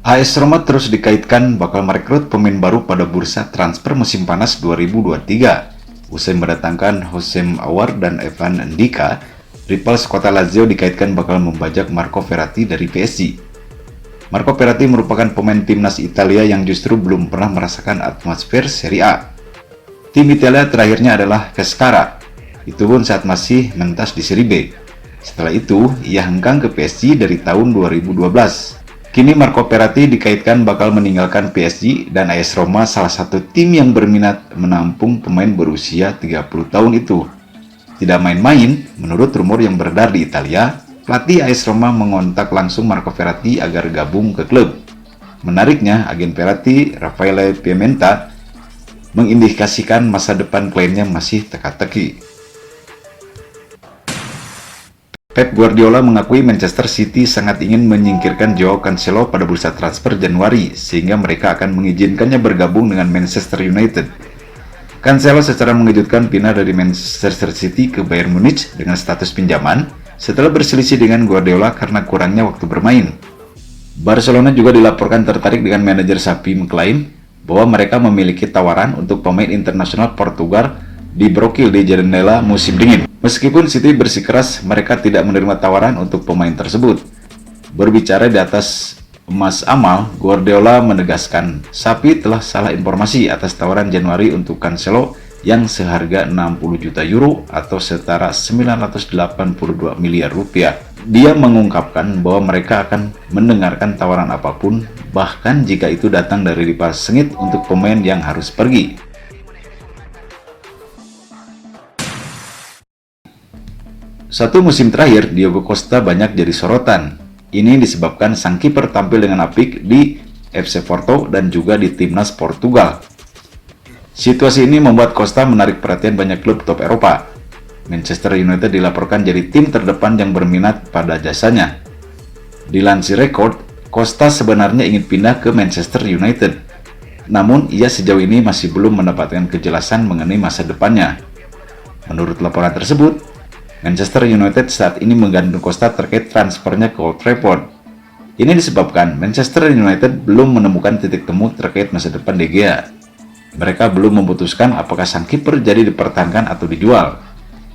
AS Roma terus dikaitkan bakal merekrut pemain baru pada bursa transfer musim panas 2023. Usai mendatangkan Hossein Aouar dan Evan Ndika, rivals kota Lazio dikaitkan bakal membajak Marco Verratti dari PSG. Marco Verratti merupakan pemain timnas Italia yang justru belum pernah merasakan atmosfer Serie A. Tim Italia terakhirnya adalah Pescara, itu pun saat masih mentas di Serie B. Setelah itu, ia hengkang ke PSG dari tahun 2012. Kini Marco Verratti dikaitkan bakal meninggalkan PSG dan AS Roma, salah satu tim yang berminat menampung pemain berusia 30 tahun itu. Tidak main-main, menurut rumor yang beredar di Italia, pelatih AS Roma mengontak langsung Marco Verratti agar gabung ke klub. Menariknya, agen Verratti, Raffaele Pimenta, mengindikasikan masa depan kliennya masih teka-teki. Pep Guardiola mengakui Manchester City sangat ingin menyingkirkan Joao Cancelo pada bursa transfer Januari, sehingga mereka akan mengizinkannya bergabung dengan Manchester United. Cancelo secara mengejutkan pindah dari Manchester City ke Bayern Munich dengan status pinjaman, setelah berselisih dengan Guardiola karena kurangnya waktu bermain. Barcelona juga dilaporkan tertarik dengan manajer Xavi mengklaim bahwa mereka memiliki tawaran untuk pemain internasional Portugal di Brokil di jendela musim dingin. Meskipun City bersikeras mereka tidak menerima tawaran untuk pemain tersebut. Berbicara di atas emas amal, Guardiola menegaskan Xavi telah salah informasi atas tawaran Januari untuk Cancelo yang seharga 60 juta euro atau setara 982 miliar rupiah. Dia mengungkapkan bahwa mereka akan mendengarkan tawaran apapun, bahkan jika itu datang dari rival sengit untuk pemain yang harus pergi. Satu musim terakhir, Diogo Costa banyak jadi sorotan. Ini disebabkan sang kiper tampil dengan apik di FC Porto dan juga di timnas Portugal. Situasi ini membuat Costa menarik perhatian banyak klub top Eropa. Manchester United dilaporkan jadi tim terdepan yang berminat pada jasanya. Dilansir Record, Costa sebenarnya ingin pindah ke Manchester United. Namun, ia sejauh ini masih belum mendapatkan kejelasan mengenai masa depannya. Menurut laporan tersebut, Manchester United saat ini menggantung Costa terkait transfernya ke Old Trafford. Ini disebabkan Manchester United belum menemukan titik temu terkait masa depan De Gea. Mereka belum memutuskan apakah sang kiper jadi dipertahankan atau dijual.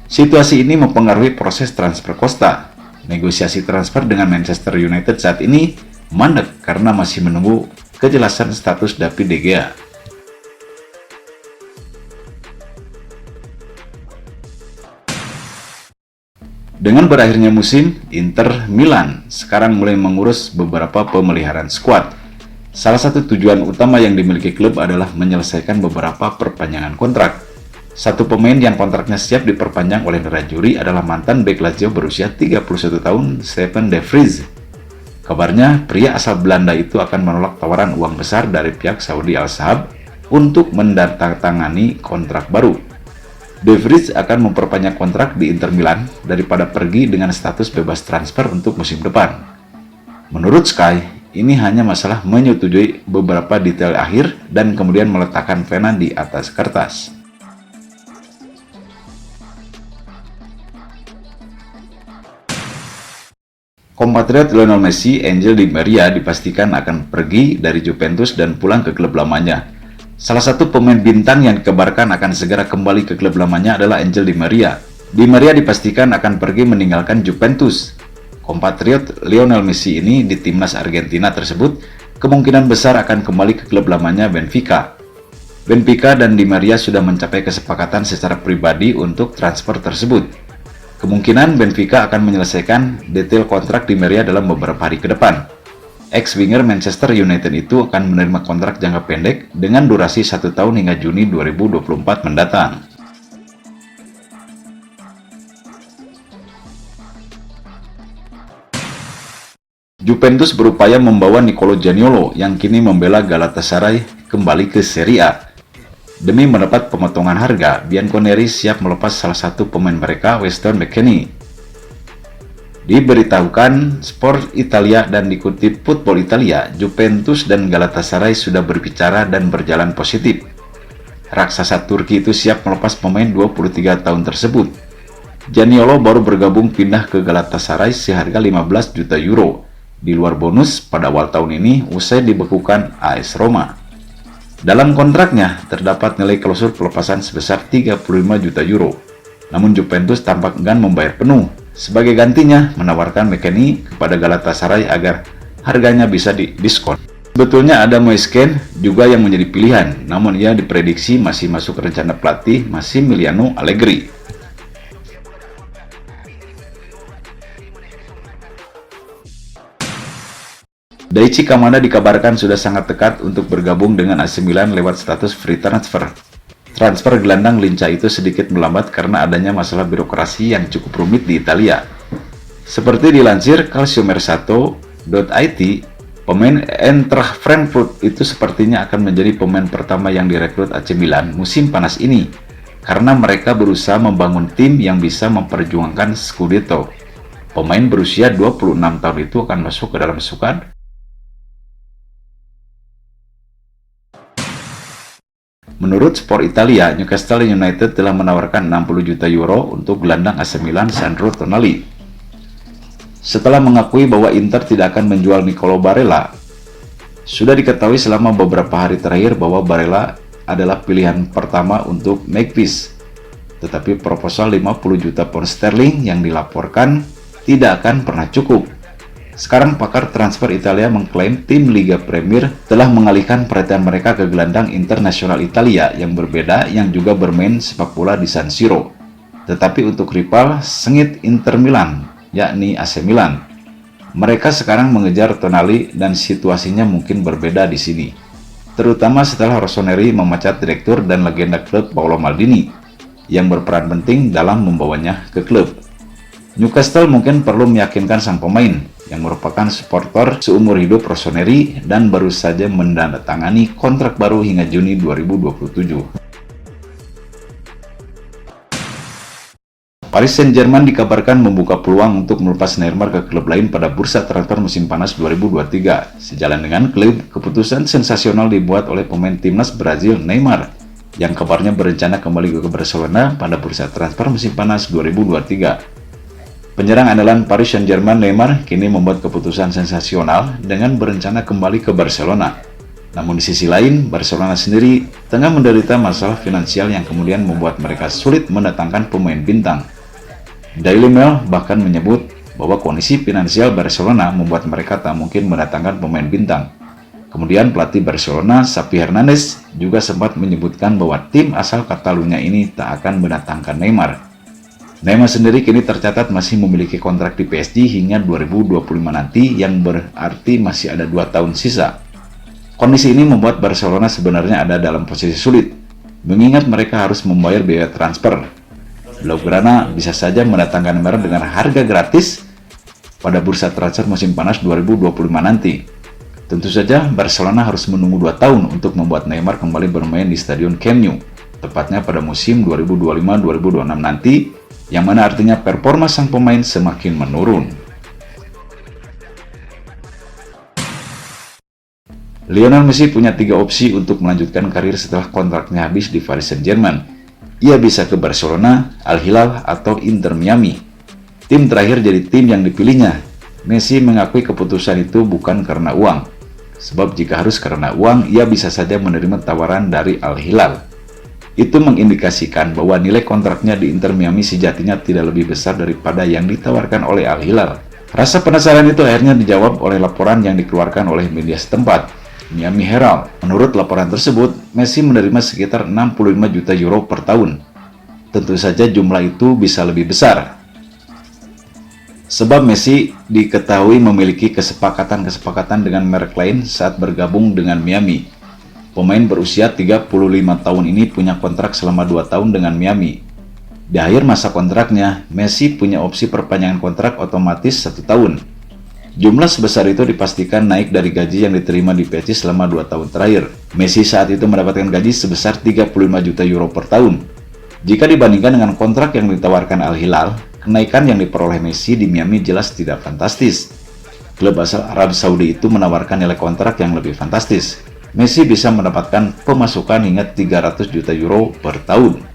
Situasi ini mempengaruhi proses transfer Costa. Negosiasi transfer dengan Manchester United saat ini mandek karena masih menunggu kejelasan status David De Gea. Dengan berakhirnya musim, Inter Milan sekarang mulai mengurus beberapa pemeliharaan skuad. Salah satu tujuan utama yang dimiliki klub adalah menyelesaikan beberapa perpanjangan kontrak. Satu pemain yang kontraknya siap diperpanjang oleh nerazzurri adalah mantan bek Lazio berusia 31 tahun, Stefan de Vrij. Kabarnya, pria asal Belanda itu akan menolak tawaran uang besar dari pihak Saudi Al Saab untuk mendatangani kontrak baru. De Vrij akan memperpanjang kontrak di Inter Milan daripada pergi dengan status bebas transfer untuk musim depan. Menurut Sky, ini hanya masalah menyetujui beberapa detail akhir dan kemudian meletakkan pena di atas kertas. Kompatriot Lionel Messi, Angel Di Maria dipastikan akan pergi dari Juventus dan pulang ke klub lamanya. Salah satu pemain bintang yang dikabarkan akan segera kembali ke klub lamanya adalah Angel Di Maria. Di Maria dipastikan akan pergi meninggalkan Juventus. Kompatriot Lionel Messi ini di timnas Argentina tersebut kemungkinan besar akan kembali ke klub lamanya Benfica. Benfica dan Di Maria sudah mencapai kesepakatan secara pribadi untuk transfer tersebut. Kemungkinan Benfica akan menyelesaikan detail kontrak Di Maria dalam beberapa hari ke depan. Ex-winger Manchester United itu akan menerima kontrak jangka pendek dengan durasi 1 tahun hingga Juni 2024 mendatang. Juventus berupaya membawa Nicolo Zaniolo yang kini membela Galatasaray kembali ke Serie A. Demi mendapat pemotongan harga, Bianconeri siap melepas salah satu pemain mereka, Weston McKennie. Diberitahukan Sport Italia dan dikutip Football Italia, Juventus dan Galatasaray sudah berbicara dan berjalan positif. Raksasa Turki itu siap melepas pemain 23 tahun tersebut. Zaniolo baru bergabung pindah ke Galatasaray seharga 15 juta euro. di luar bonus pada awal tahun ini usai dibekukan AS Roma. Dalam kontraknya terdapat nilai klausul pelepasan sebesar 35 juta euro. Namun Juventus tampak enggan membayar penuh. Sebagai gantinya menawarkan McKennie kepada Galatasaray agar harganya bisa didiskon. Sebetulnya ada Moisken juga yang menjadi pilihan, namun ia diprediksi masih masuk rencana pelatih Massimiliano Allegri. Daichi Kamada dikabarkan sudah sangat dekat untuk bergabung dengan AC Milan lewat status free transfer. Transfer gelandang lincah itu sedikit melambat karena adanya masalah birokrasi yang cukup rumit di Italia. Seperti dilansir calciomercato.it, pemain Eintracht Frankfurt itu sepertinya akan menjadi pemain pertama yang direkrut AC Milan musim panas ini, karena mereka berusaha membangun tim yang bisa memperjuangkan Scudetto. Pemain berusia 26 tahun itu akan masuk ke dalam skuad. Menurut Sport Italia, Newcastle United telah menawarkan 60 juta euro untuk gelandang AC Milan Sandro Tonali. Setelah mengakui bahwa Inter tidak akan menjual Nicolo Barella, sudah diketahui selama beberapa hari terakhir bahwa Barella adalah pilihan pertama untuk Magpies. Tetapi proposal 50 juta pound sterling yang dilaporkan tidak akan pernah cukup. Sekarang pakar transfer Italia mengklaim tim Liga Premier telah mengalihkan perhatian mereka ke gelandang internasional Italia yang berbeda yang juga bermain sepak bola di San Siro. Tetapi untuk rival sengit Inter Milan, yakni AC Milan, mereka sekarang mengejar Tonali dan situasinya mungkin berbeda di sini. Terutama setelah Rossoneri memecat direktur dan legenda klub Paolo Maldini yang berperan penting dalam membawanya ke klub. Newcastle mungkin perlu meyakinkan sang pemain yang merupakan supporter seumur hidup Rossoneri dan baru saja menandatangani kontrak baru hingga Juni 2027. Paris Saint-Germain dikabarkan membuka peluang untuk melepas Neymar ke klub lain pada bursa transfer musim panas 2023. Sejalan dengan klub, keputusan sensasional dibuat oleh pemain timnas Brazil Neymar yang kabarnya berencana kembali ke Barcelona pada bursa transfer musim panas 2023. Penyerang andalan Paris Saint-Germain Neymar kini membuat keputusan sensasional dengan berencana kembali ke Barcelona. Namun di sisi lain, Barcelona sendiri tengah menderita masalah finansial yang kemudian membuat mereka sulit mendatangkan pemain bintang. Daily Mail bahkan menyebut bahwa kondisi finansial Barcelona membuat mereka tak mungkin mendatangkan pemain bintang. Kemudian pelatih Barcelona, Xavi Hernandez, juga sempat menyebutkan bahwa tim asal Catalunya ini tak akan mendatangkan Neymar. Neymar sendiri kini tercatat masih memiliki kontrak di PSG hingga 2025 nanti, yang berarti masih ada 2 tahun sisa. Kondisi ini membuat Barcelona sebenarnya ada dalam posisi sulit, mengingat mereka harus membayar biaya transfer. Blaugrana bisa saja mendatangkan Neymar dengan harga gratis pada bursa transfer musim panas 2025 nanti. Tentu saja Barcelona harus menunggu 2 tahun untuk membuat Neymar kembali bermain di Stadion Camp Nou, tepatnya pada musim 2025-2026 nanti, yang mana artinya performa sang pemain semakin menurun. Lionel Messi punya 3 opsi untuk melanjutkan karir setelah kontraknya habis di Paris Saint-Germain. Ia bisa ke Barcelona, Al Hilal, atau Inter Miami. Tim terakhir jadi tim yang dipilihnya. Messi mengakui keputusan itu bukan karena uang. Sebab jika harus karena uang, ia bisa saja menerima tawaran dari Al Hilal. Itu mengindikasikan bahwa nilai kontraknya di Inter Miami sejatinya tidak lebih besar daripada yang ditawarkan oleh Al Hilal. Rasa penasaran itu akhirnya dijawab oleh laporan yang dikeluarkan oleh media setempat, Miami Herald. Menurut laporan tersebut, Messi menerima sekitar 65 juta euro per tahun. Tentu saja jumlah itu bisa lebih besar, sebab Messi diketahui memiliki kesepakatan dengan merek lain saat bergabung dengan Miami. Pemain berusia 35 tahun ini punya kontrak selama 2 tahun dengan Miami. Di akhir masa kontraknya, Messi punya opsi perpanjangan kontrak otomatis 1 tahun. Jumlah sebesar itu dipastikan naik dari gaji yang diterima di PSG selama 2 tahun terakhir. Messi saat itu mendapatkan gaji sebesar 35 juta euro per tahun. Jika dibandingkan dengan kontrak yang ditawarkan Al Hilal, kenaikan yang diperoleh Messi di Miami jelas tidak fantastis. Klub asal Arab Saudi itu menawarkan nilai kontrak yang lebih fantastis. Messi bisa mendapatkan pemasukan hingga 300 juta euro per tahun.